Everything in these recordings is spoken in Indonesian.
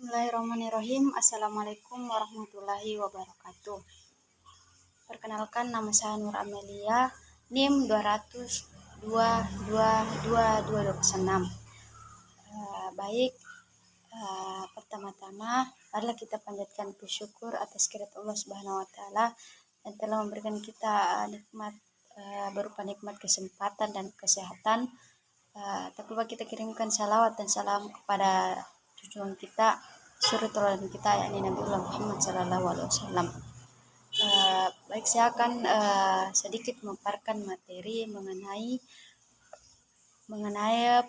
Bismillahirrahmanirrahim. Assalamualaikum warahmatullahi wabarakatuh. Perkenalkan, nama saya Nur Amelia, NIM 200222226. Baik, pertama-tama adalah kita panjatkan bersyukur atas kehadirat Allah Subhanahu wa taala yang telah memberikan kita nikmat berupa nikmat kesempatan dan kesehatan. Tak lupa kita kirimkan salawat dan salam kepada junjungan kita, suri teladan kita, yakni Nabiullah Muhammad SAW. Baik, saya akan sedikit memaparkan materi mengenai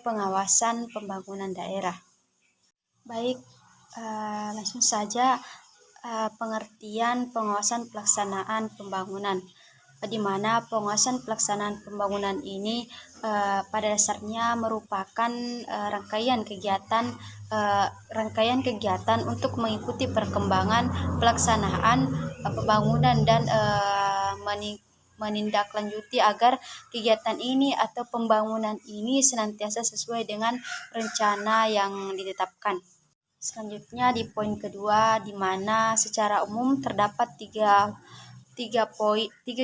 pengawasan pembangunan daerah. Baik, langsung saja pengertian pengawasan pelaksanaan pembangunan, di mana pengawasan pelaksanaan pembangunan ini pada dasarnya merupakan rangkaian kegiatan untuk mengikuti perkembangan pelaksanaan pembangunan dan menindaklanjuti agar kegiatan ini atau pembangunan ini senantiasa sesuai dengan rencana yang ditetapkan. Selanjutnya di poin kedua, di mana secara umum terdapat tiga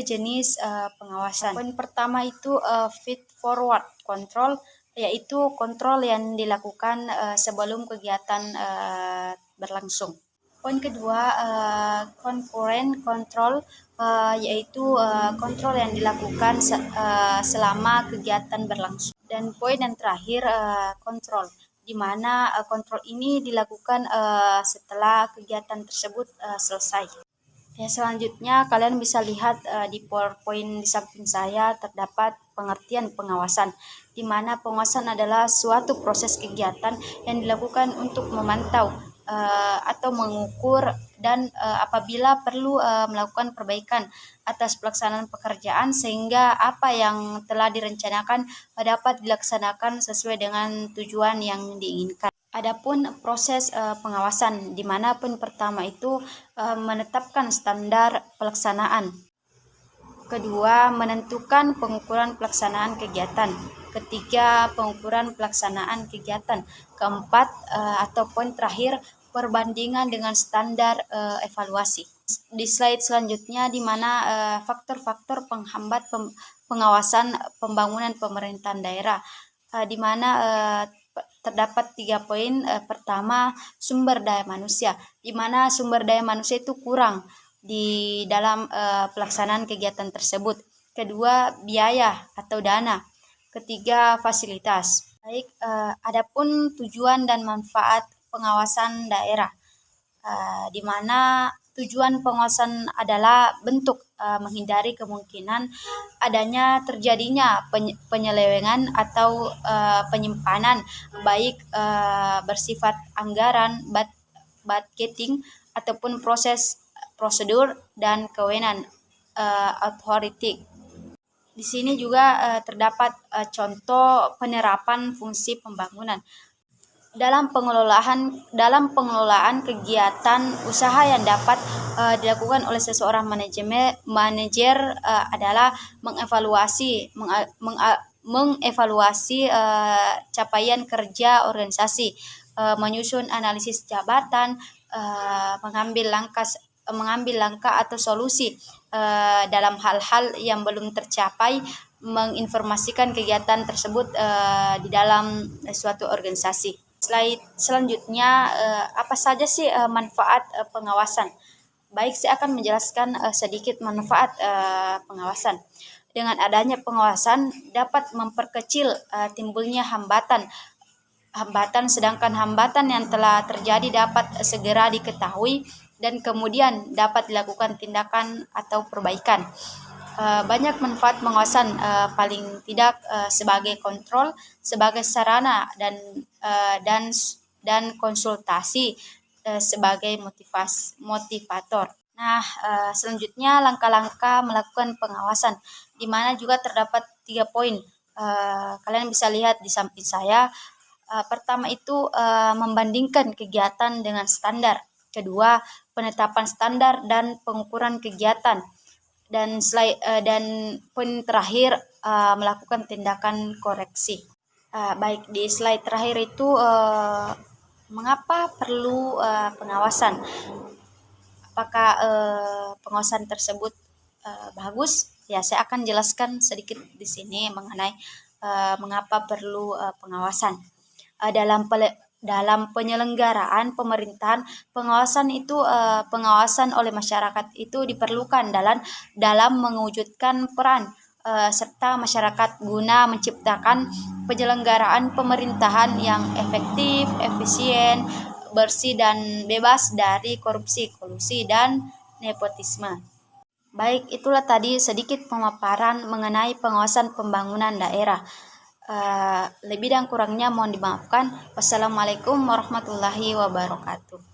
jenis pengawasan. Poin pertama itu feed forward control, yaitu kontrol yang dilakukan sebelum kegiatan berlangsung. Poin kedua, concurrent control, yaitu kontrol yang dilakukan selama kegiatan berlangsung. Dan poin yang terakhir, kontrol, di mana kontrol ini dilakukan setelah kegiatan tersebut selesai. Ya, selanjutnya kalian bisa lihat di PowerPoint di samping saya terdapat pengertian pengawasan, di mana pengawasan adalah suatu proses kegiatan yang dilakukan untuk memantau atau mengukur dan apabila perlu melakukan perbaikan atas pelaksanaan pekerjaan sehingga apa yang telah direncanakan dapat dilaksanakan sesuai dengan tujuan yang diinginkan. Adapun proses pengawasan, di mana pun pertama itu menetapkan standar pelaksanaan. Kedua, menentukan pengukuran pelaksanaan kegiatan. Ketiga, pengukuran pelaksanaan kegiatan. Keempat, atau poin terakhir, perbandingan dengan standar evaluasi. Di slide selanjutnya, di mana faktor-faktor penghambat pengawasan pembangunan pemerintahan daerah, di mana terdapat 3 poin. Pertama, sumber daya manusia, di mana sumber daya manusia itu kurang di dalam pelaksanaan kegiatan tersebut. Kedua, biaya atau dana. Ketiga, fasilitas. Baik, adapun tujuan dan manfaat pengawasan daerah, di mana tujuan pengawasan adalah bentuk menghindari kemungkinan adanya terjadinya penyelewengan atau penyimpanan baik bersifat anggaran, budgeting ataupun prosedur dan kewenangan authority. Di sini juga terdapat contoh penerapan fungsi pembangunan dalam pengelolaan kegiatan usaha yang dapat dilakukan oleh seseorang manajer adalah mengevaluasi capaian kerja organisasi, menyusun analisis jabatan, mengambil langkah atau solusi dalam hal-hal yang belum tercapai, menginformasikan kegiatan tersebut di dalam suatu organisasi. Slide selanjutnya, apa saja sih manfaat pengawasan? Baik, saya akan menjelaskan sedikit manfaat pengawasan. Dengan adanya pengawasan dapat memperkecil timbulnya hambatan, sedangkan hambatan yang telah terjadi dapat segera diketahui dan kemudian dapat dilakukan tindakan atau perbaikan. Banyak manfaat pengawasan, paling tidak sebagai kontrol, sebagai sarana dan konsultasi sebagai motivator. Nah, selanjutnya langkah-langkah melakukan pengawasan, di mana juga terdapat 3 poin. Kalian bisa lihat di samping saya. Pertama itu membandingkan kegiatan dengan standar. Kedua, penetapan standar dan pengukuran kegiatan. Dan poin terakhir melakukan tindakan koreksi. Baik, di slide terakhir itu Mengapa perlu pengawasan? Apakah pengawasan tersebut bagus? Ya, saya akan jelaskan sedikit di sini mengenai mengapa perlu pengawasan. Dalam penyelenggaraan pemerintahan, pengawasan itu pengawasan oleh masyarakat itu diperlukan dalam mewujudkan peran serta masyarakat guna menciptakan penyelenggaraan pemerintahan yang efektif, efisien, bersih dan bebas dari korupsi, kolusi, dan nepotisme. Baik, itulah tadi sedikit pemaparan mengenai pengawasan pembangunan daerah. Lebih dan kurangnya mohon dimaafkan. Wassalamualaikum warahmatullahi wabarakatuh.